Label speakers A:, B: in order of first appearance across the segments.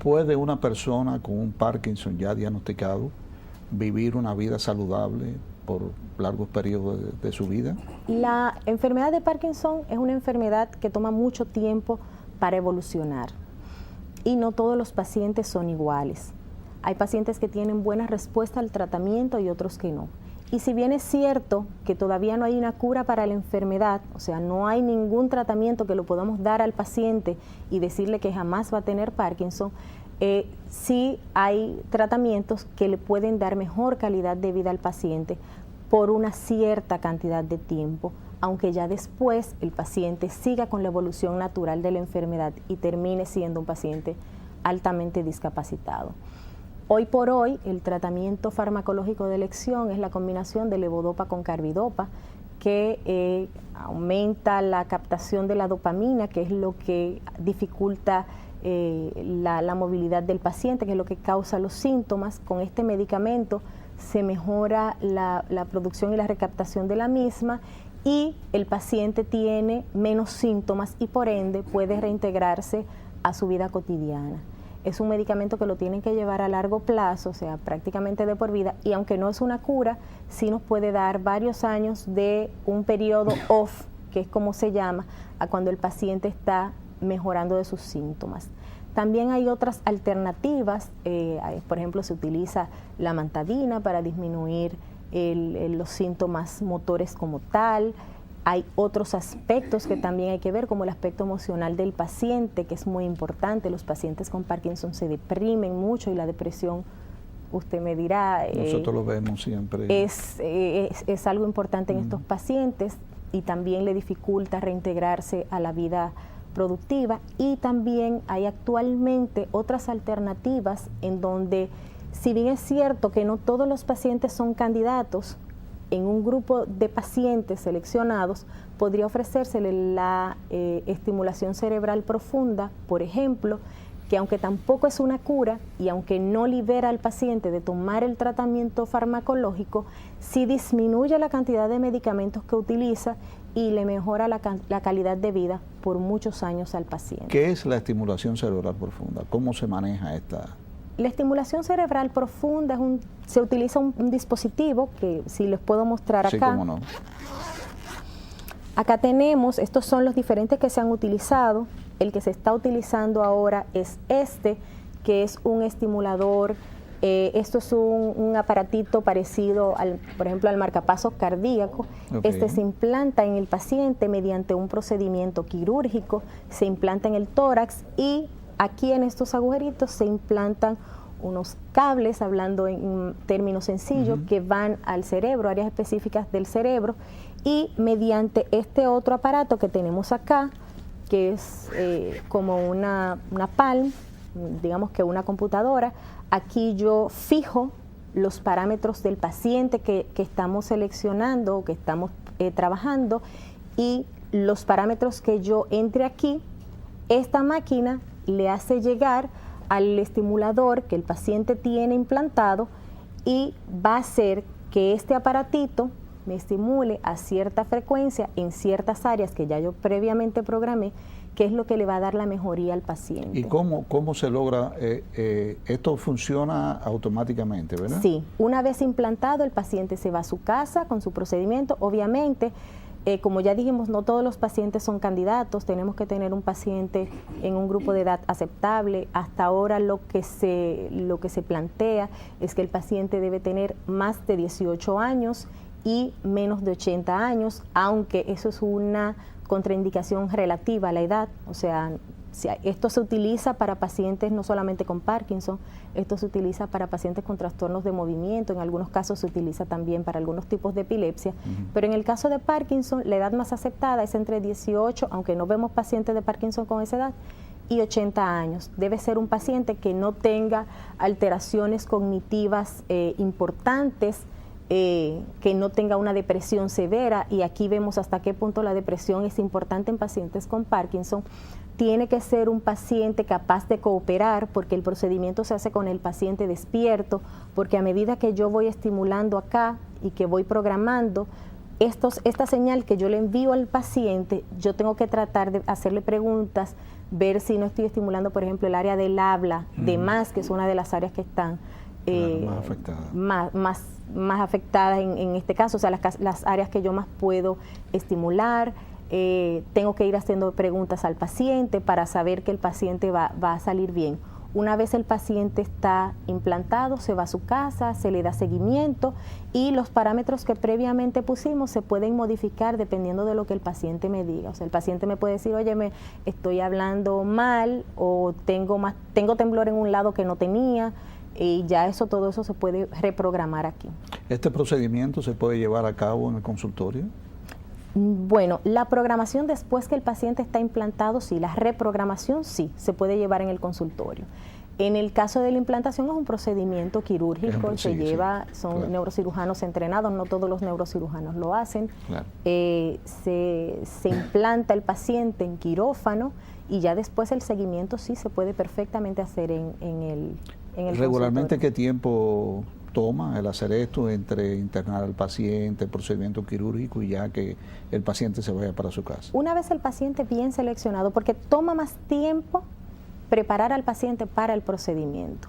A: ¿Puede una persona con un Parkinson ya diagnosticado vivir una vida saludable por largos periodos de su vida?
B: La enfermedad de Parkinson es una enfermedad que toma mucho tiempo para evolucionar y no todos los pacientes son iguales. Hay pacientes que tienen buena respuesta al tratamiento y otros que no. Y si bien es cierto que todavía no hay una cura para la enfermedad, o sea, no hay ningún tratamiento que lo podamos dar al paciente y decirle que jamás va a tener Parkinson, sí hay tratamientos que le pueden dar mejor calidad de vida al paciente por una cierta cantidad de tiempo, aunque ya después el paciente siga con la evolución natural de la enfermedad y termine siendo un paciente altamente discapacitado. Hoy por hoy, el tratamiento farmacológico de elección es la combinación de levodopa con carbidopa, que aumenta la captación de la dopamina, que es lo que dificulta la movilidad del paciente, que es lo que causa los síntomas. Con este medicamento se mejora la producción y la recaptación de la misma y el paciente tiene menos síntomas y por ende puede reintegrarse a su vida cotidiana. Es un medicamento que lo tienen que llevar a largo plazo, o sea, prácticamente de por vida, y aunque no es una cura, sí nos puede dar varios años de un periodo off, que es como se llama, a cuando el paciente está mejorando de sus síntomas. También hay otras alternativas, por ejemplo, se utiliza la amantadina para disminuir los síntomas motores como tal. Hay otros aspectos que también hay que ver, como el aspecto emocional del paciente, que es muy importante. Los pacientes con Parkinson se deprimen mucho y la depresión, usted me dirá,
A: nosotros lo vemos siempre.
B: Es algo importante en estos pacientes y también le dificulta reintegrarse a la vida productiva. Y también hay actualmente otras alternativas en donde, si bien es cierto que no todos los pacientes son candidatos, en un grupo de pacientes seleccionados podría ofrecérsele la estimulación cerebral profunda, por ejemplo, que aunque tampoco es una cura y aunque no libera al paciente de tomar el tratamiento farmacológico, sí disminuye la cantidad de medicamentos que utiliza y le mejora la calidad de vida por muchos años al paciente.
A: ¿Qué es la estimulación cerebral profunda? ¿Cómo se maneja esta?
B: La estimulación cerebral profunda se utiliza un dispositivo que si les puedo mostrar acá.
A: Sí, cómo no.
B: Acá tenemos, estos son los diferentes que se han utilizado. El que se está utilizando ahora es este, que es un estimulador. Esto es un aparatito parecido, por ejemplo, al marcapasos cardíaco. Okay. Este se implanta en el paciente mediante un procedimiento quirúrgico, se implanta en el tórax y aquí en estos agujeritos se implantan unos cables, hablando en términos sencillos, que van al cerebro, áreas específicas del cerebro, y mediante este otro aparato que tenemos acá, que es como una palm, digamos que una computadora, aquí yo fijo los parámetros del paciente que estamos seleccionando o que estamos trabajando, y los parámetros que yo entre aquí, esta máquina le hace llegar al estimulador que el paciente tiene implantado y va a hacer que este aparatito me estimule a cierta frecuencia en ciertas áreas que ya yo previamente programé, que es lo que le va a dar la mejoría al paciente.
A: ¿Y cómo se logra? Esto funciona automáticamente, ¿verdad?
B: Sí, una vez implantado el paciente se va a su casa con su procedimiento, obviamente. Como ya dijimos, no todos los pacientes son candidatos, tenemos que tener un paciente en un grupo de edad aceptable. Hasta ahora lo que se plantea es que el paciente debe tener más de 18 años y menos de 80 años, aunque eso es una contraindicación relativa a la edad. O sea, esto se utiliza para pacientes no solamente con Parkinson, esto se utiliza para pacientes con trastornos de movimiento, en algunos casos se utiliza también para algunos tipos de epilepsia, pero en el caso de Parkinson, la edad más aceptada es entre 18, aunque no vemos pacientes de Parkinson con esa edad, y 80 años. Debe ser un paciente que no tenga alteraciones cognitivas importantes, que no tenga una depresión severa, y aquí vemos hasta qué punto la depresión es importante en pacientes con Parkinson. Tiene que ser un paciente capaz de cooperar, porque el procedimiento se hace con el paciente despierto, porque a medida que yo voy estimulando acá y que voy programando, esta señal que yo le envío al paciente, yo tengo que tratar de hacerle preguntas ver si no estoy estimulando, por ejemplo, el área del habla, de más, que es una de las áreas que están más afectadas en este caso, o sea, las áreas que yo más puedo estimular. Tengo que ir haciendo preguntas al paciente para saber que el paciente va a salir bien. Una vez el paciente está implantado, se va a su casa, se le da seguimiento y los parámetros que previamente pusimos se pueden modificar dependiendo de lo que el paciente me diga. O sea, el paciente me puede decir, oye, me estoy hablando mal o tengo temblor en un lado que no tenía, y ya todo eso se puede reprogramar aquí.
A: ¿Este procedimiento se puede llevar a cabo en el consultorio?
B: Bueno, la programación después que el paciente está implantado, sí, la reprogramación sí, se puede llevar en el consultorio. En el caso de la implantación es un procedimiento quirúrgico, son neurocirujanos entrenados, no todos los neurocirujanos lo hacen. Claro. Se implanta el paciente en quirófano y ya después el seguimiento sí se puede perfectamente hacer en el
A: ¿Regularmente
B: consultorio.
A: qué tiempo toma el hacer esto entre internar al paciente, el procedimiento quirúrgico y ya que el paciente se vaya para su casa?
B: Una vez el paciente bien seleccionado, porque toma más tiempo preparar al paciente para el procedimiento.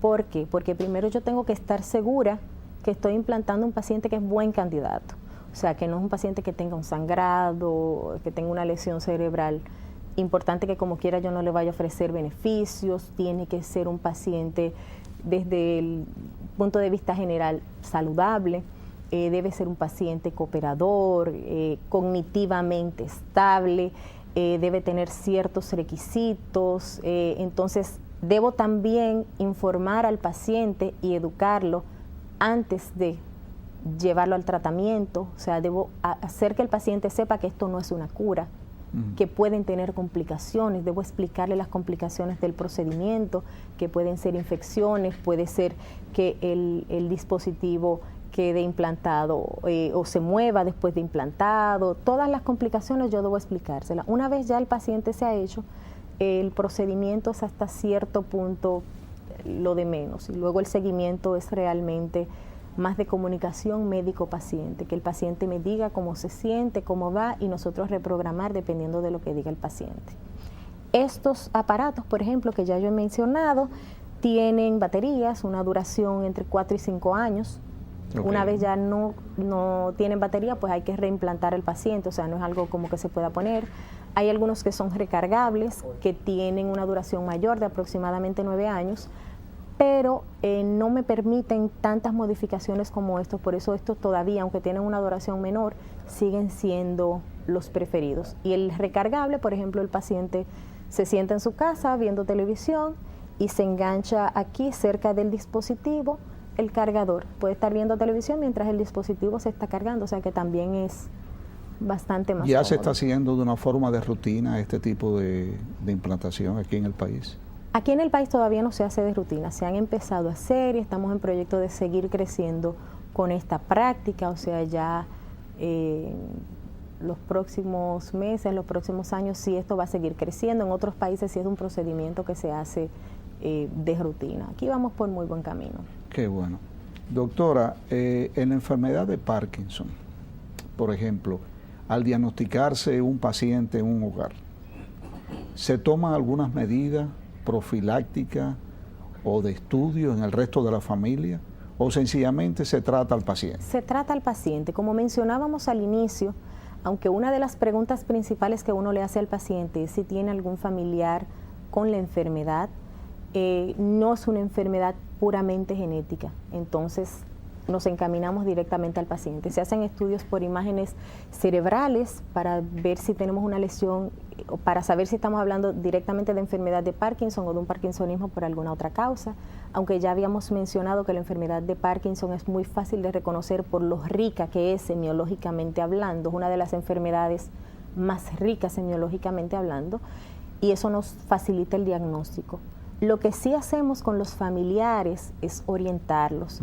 B: ¿Por qué? Porque primero yo tengo que estar segura que estoy implantando un paciente que es buen candidato. O sea, que no es un paciente que tenga un sangrado, que tenga una lesión cerebral importante, que como quiera yo no le vaya a ofrecer beneficios. Tiene que ser un paciente desde el punto de vista general saludable, debe ser un paciente cooperador, cognitivamente estable, debe tener ciertos requisitos, entonces debo también informar al paciente y educarlo antes de llevarlo al tratamiento, o sea, debo hacer que el paciente sepa que esto no es una cura, que pueden tener complicaciones, debo explicarle las complicaciones del procedimiento, que pueden ser infecciones, puede ser que el dispositivo quede implantado o se mueva después de implantado, todas las complicaciones yo debo explicárselas. Una vez ya el paciente se ha hecho, el procedimiento es hasta cierto punto lo de menos y luego el seguimiento es realmente más de comunicación médico-paciente, que el paciente me diga cómo se siente, cómo va y nosotros reprogramar dependiendo de lo que diga el paciente. Estos aparatos, por ejemplo, que ya yo he mencionado, tienen baterías, una duración entre 4 y 5 años. Okay. Una vez ya no tienen batería, pues hay que reimplantar al paciente, o sea, no es algo como que se pueda poner. Hay algunos que son recargables, que tienen una duración mayor de aproximadamente 9 años, pero no me permiten tantas modificaciones como estos, por eso estos todavía, aunque tienen una duración menor, siguen siendo los preferidos. Y el recargable, por ejemplo, el paciente se sienta en su casa viendo televisión y se engancha aquí cerca del dispositivo el cargador. Puede estar viendo televisión mientras el dispositivo se está cargando, o sea que también es bastante más
A: ¿Ya
B: cómodo.
A: se está haciendo de una forma de rutina este tipo de implantación aquí en el país?
B: Aquí en el país todavía no se hace de rutina, se han empezado a hacer y estamos en proyecto de seguir creciendo con esta práctica, o sea, ya los próximos meses, los próximos años, sí esto va a seguir creciendo. En otros países sí es un procedimiento que se hace de rutina. Aquí vamos por muy buen camino.
A: Qué bueno. Doctora, en la enfermedad de Parkinson, por ejemplo, al diagnosticarse un paciente en un hogar, ¿se toman algunas medidas profiláctica o de estudio en el resto de la familia o sencillamente se trata al paciente? Se trata al paciente. Como mencionábamos al inicio, aunque una de las preguntas principales que uno le hace al paciente es si tiene algún familiar con la enfermedad, no es una enfermedad puramente genética, entonces nos encaminamos directamente al paciente. Se hacen estudios por imágenes cerebrales para ver si tenemos una lesión o para saber si estamos hablando directamente de enfermedad de Parkinson o de un parkinsonismo por alguna otra causa, aunque ya habíamos mencionado que la enfermedad de Parkinson es muy fácil de reconocer por lo rica que es semiológicamente hablando, es una de las enfermedades más ricas semiológicamente hablando, y eso nos facilita el diagnóstico. Lo que sí hacemos con los familiares es orientarlos.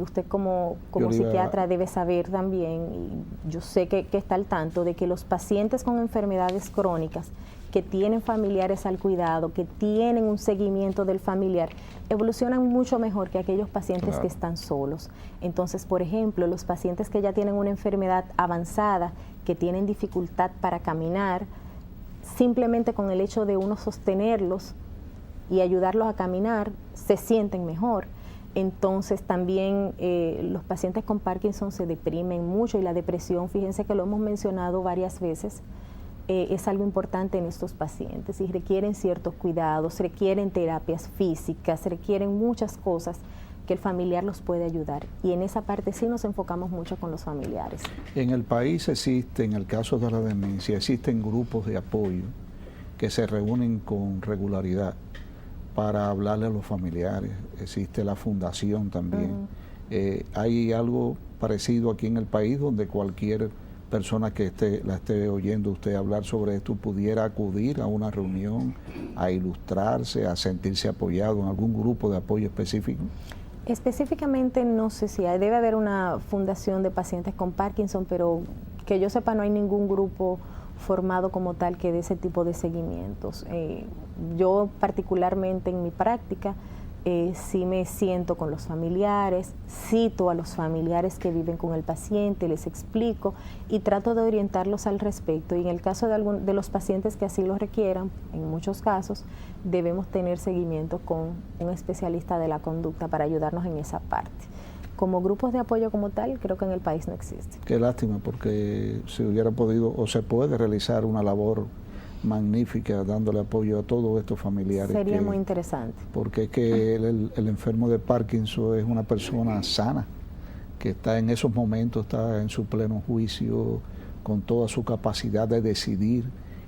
A: Usted como psiquiatra debe saber también, y yo sé que está al tanto, de que los pacientes con enfermedades crónicas que tienen familiares al cuidado, que tienen un seguimiento del familiar, evolucionan mucho mejor que aquellos pacientes que están solos. Entonces, por ejemplo, los pacientes que ya tienen una enfermedad avanzada, que tienen dificultad para caminar,
B: simplemente con el hecho de uno sostenerlos y ayudarlos a caminar, se sienten mejor. Entonces también los pacientes con Parkinson se deprimen mucho y la depresión, fíjense que lo hemos mencionado varias veces, es algo importante en estos pacientes y requieren ciertos cuidados, requieren terapias físicas, requieren muchas cosas que el familiar los puede ayudar. Y en esa parte sí nos enfocamos mucho con los familiares. En el país
A: en el caso de la demencia, existen grupos de apoyo que se reúnen con regularidad para hablarle a los familiares. Existe la fundación también. Hay algo parecido aquí en el país donde cualquier persona que la esté oyendo usted hablar sobre esto pudiera acudir a una reunión, a ilustrarse, a sentirse apoyado en algún grupo de apoyo específico.
B: Específicamente no sé si debe haber una fundación de pacientes con Parkinson, pero que yo sepa no hay ningún grupo formado como tal que dé ese tipo de seguimientos. Yo particularmente en mi práctica sí me siento con los familiares, cito a los familiares que viven con el paciente, les explico y trato de orientarlos al respecto. Y en el caso de los pacientes que así lo requieran, en muchos casos, debemos tener seguimiento con un especialista de la conducta para ayudarnos en esa parte. Como grupos de apoyo como tal, creo que en el país no existe.
A: Qué lástima, porque se hubiera podido o se puede realizar una labor magnífica dándole apoyo a todos estos familiares.
B: Sería muy interesante.
A: Porque es que el enfermo de Parkinson es una persona sana, que está en esos momentos, está en su pleno juicio, con toda su capacidad de decidir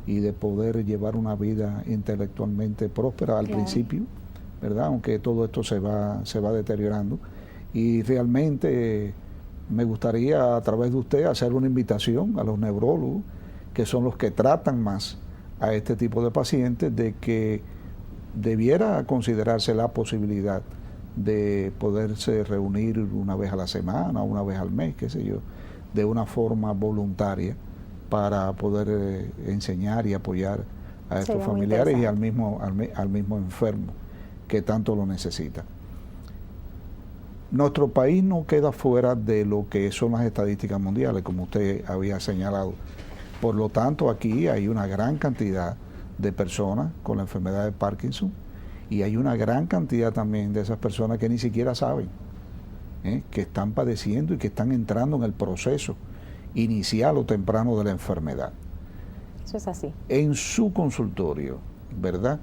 A: y de poder llevar una vida intelectualmente próspera al principio, ¿verdad? Aunque todo esto se va deteriorando. Y realmente me gustaría a través de usted hacer una invitación a los neurólogos, que son los que tratan más a este tipo de pacientes, de que debiera considerarse la posibilidad de poderse reunir una vez a la semana, una vez al mes, qué sé yo, de una forma voluntaria para poder enseñar y apoyar a estos familiares y al mismo enfermo que tanto lo necesita. Nuestro país no queda fuera de lo que son las estadísticas mundiales, como usted había señalado. Por lo tanto, aquí hay una gran cantidad de personas con la enfermedad de Parkinson y hay una gran cantidad también de esas personas que ni siquiera saben, que están padeciendo y que están entrando en el proceso inicial o temprano de la enfermedad.
B: Eso es así.
A: En su consultorio, ¿verdad?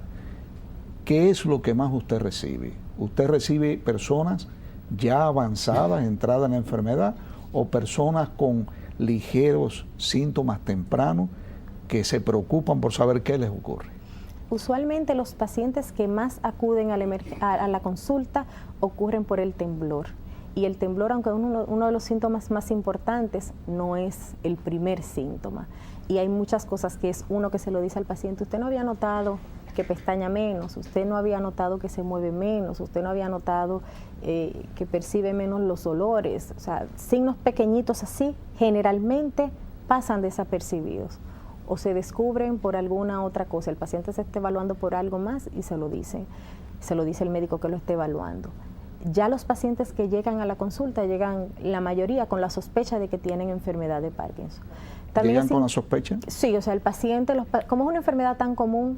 A: ¿Qué es lo que más usted recibe? ¿Usted recibe personas ya avanzadas, entradas en la enfermedad, o personas con ligeros síntomas tempranos que se preocupan por saber qué les ocurre?
B: Usualmente los pacientes que más acuden a la consulta ocurren por el temblor. Y el temblor, aunque es uno de los síntomas más importantes, no es el primer síntoma. Y hay muchas cosas que es uno que se lo dice al paciente: usted no había notado que pestaña menos, usted no había notado que se mueve menos, usted no había notado que percibe menos los olores. O sea, signos pequeñitos así generalmente pasan desapercibidos o se descubren por alguna otra cosa. El paciente se está evaluando por algo más y se lo dice el médico que lo está evaluando. Ya los pacientes que llegan a la consulta llegan la mayoría con la sospecha de que tienen enfermedad de Parkinson.
A: También ¿llegan con la sospecha?
B: Sí, o sea, el paciente, como es una enfermedad tan común,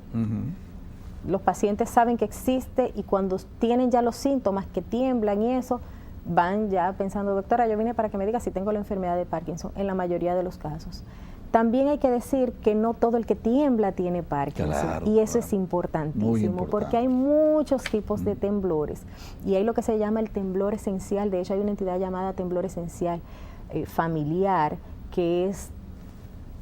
B: los pacientes saben que existe y cuando tienen ya los síntomas que tiemblan y eso, van ya pensando: doctora, yo vine para que me diga si tengo la enfermedad de Parkinson, en la mayoría de los casos. También hay que decir que no todo el que tiembla tiene Parkinson, claro, y eso es importantísimo, porque hay muchos tipos de temblores y hay lo que se llama el temblor esencial. De hecho, hay una entidad llamada temblor esencial familiar, que es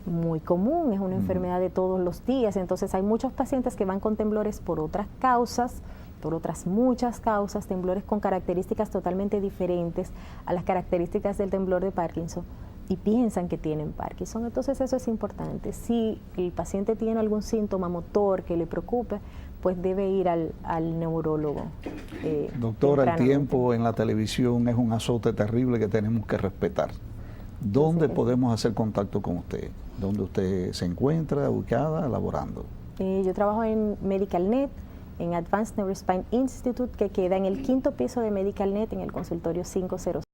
B: muy común, es una enfermedad de todos los días. Entonces hay muchos pacientes que van con temblores por otras causas, por otras muchas causas, temblores con características totalmente diferentes a las características del temblor de Parkinson, y piensan que tienen Parkinson. Entonces eso es importante. Si el paciente tiene algún síntoma motor que le preocupe, pues debe ir al neurólogo.
A: Doctora, el tiempo en la televisión es un azote terrible que tenemos que respetar. ¿Dónde podemos hacer contacto con usted? ¿Dónde usted se encuentra ubicada, laborando?
B: Yo trabajo en MedicalNet, en Advanced Neurospine Institute, que queda en el 5º piso de MedicalNet, en el consultorio 506.